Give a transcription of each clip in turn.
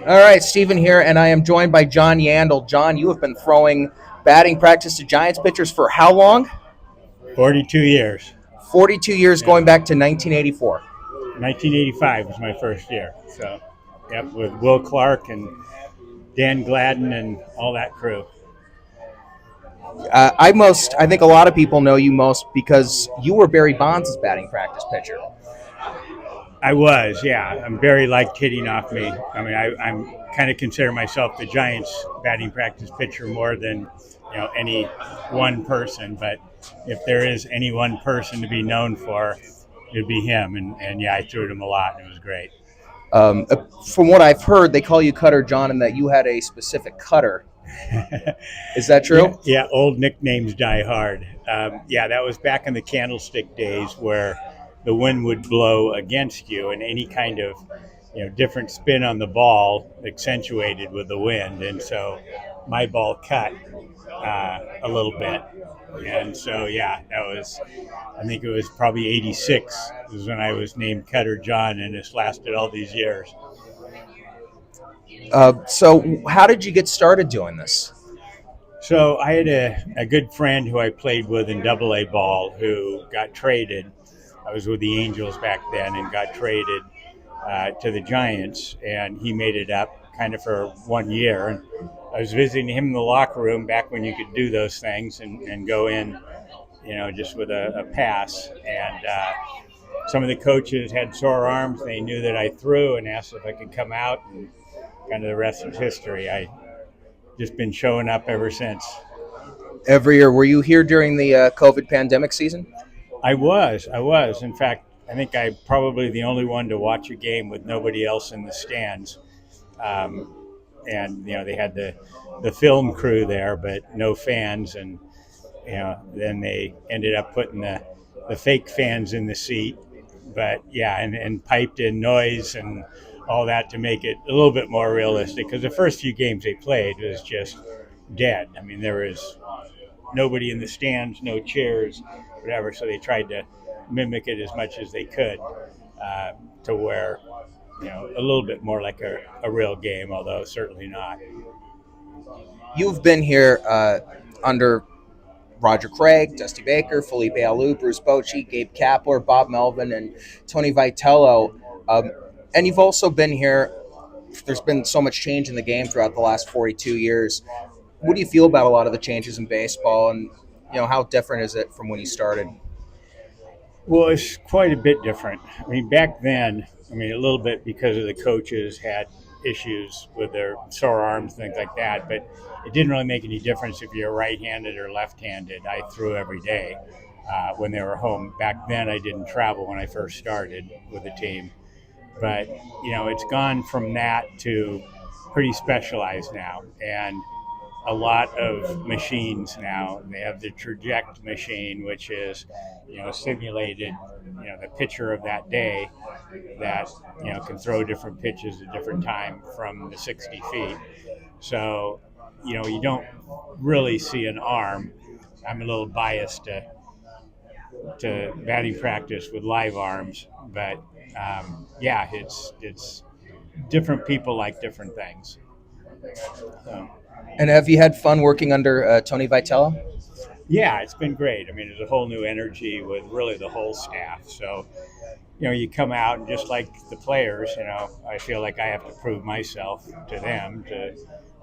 All right, Stephen here, and I am joined by John Yandle. John, you have been throwing batting practice to Giants pitchers for how long? 42 years. 42 years, Yeah. going back to 1984. 1985 was my first year. So, yep, with Will Clark and Dan Gladden and all that crew. I think a lot of people know you most because you were Barry Bonds' batting practice pitcher. I was, yeah. Barry liked hitting off me. I mean, I'm kind of consider myself the Giants batting practice pitcher more than any one person. But if there is any one person to be known for, it'd be him. And yeah, I threw at him a lot, and it was great. From what I've heard, they call you Cutter John, and that you had a specific cutter. Is that Yeah, true? yeah, old nicknames die hard. Yeah, that was back in the candlestick days where the wind would blow against you, and any kind of different spin on the ball accentuated with the wind, and so my ball cut a little bit, and so yeah, that was. I think it was probably '86 was when I was named Cutter John, and it's lasted all these years. So, how did you get started doing this? So I had a good friend who I played with in Double A ball who got traded. I was with the Angels back then and got traded to the Giants, and he made it up kind of for 1 year. And I was visiting him in the locker room back when you could do those things and go in, just with a pass. And some of the coaches had sore arms. They knew that I threw and asked if I could come out, and kind of the rest is history. I just been showing up ever since. Every year, were you here during the COVID pandemic season? I was. In fact, I think I'm probably the only one to watch a game with nobody else in the stands. Um, and they had the film crew there, but no fans. And then they ended up putting the fake fans in the seat. But yeah, and piped in noise and all that to make it a little bit more realistic. Because the first few games they played was just dead. I mean, there was nobody in the stands, no chairs, whatever. So they tried to mimic it as much as they could to where, a little bit more like a real game, although certainly not. You've been here under Roger Craig, Dusty Baker, Felipe Alou, Bruce Bochy, Gabe Kapler, Bob Melvin, and Tony Vitello. Um, and you've also been here. There's been so much change in the game throughout the last 42 years. What do you feel about a lot of the changes in baseball, and how different is it from when you started? Well, it's quite a bit different. I mean, back then, a little bit because of the coaches had issues with their sore arms, things like that, but it didn't really make any difference if you're right-handed or left-handed. I threw every day when they were home. Back then, I didn't travel when I first started with the team. But, it's gone from that to pretty specialized now. And a lot of machines now. They have the traject machine, which is, simulated, the pitcher of that day that, can throw different pitches at different time from the 60 feet. So, you don't really see an arm. I'm a little biased to batting practice with live arms, but yeah, it's different people like different things. So, And have you had fun working under Tony Vitello? yeah, it's been great. I mean, there's a whole new energy with really the whole staff. So, you come out and just like the players, I feel like I have to prove myself to them to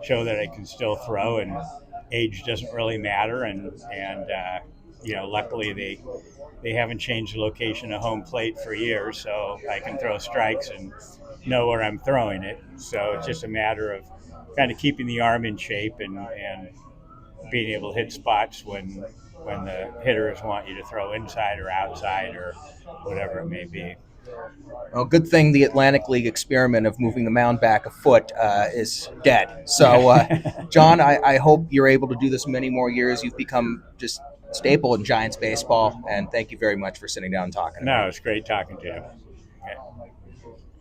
show that I can still throw, and age doesn't really matter. And luckily they haven't changed the location of home plate for years, so I can throw strikes and know where I'm throwing it. So it's just a matter of kind of keeping the arm in shape and being able to hit spots when the hitters want you to throw inside or outside or whatever it may be. Well, good thing the Atlantic League experiment of moving the mound back a foot is dead. So, Yeah. John, I hope you're able to do this many more years. You've become just staple in Giants baseball, and thank you very much for sitting down and talking to me. No, it's great talking to you. Okay.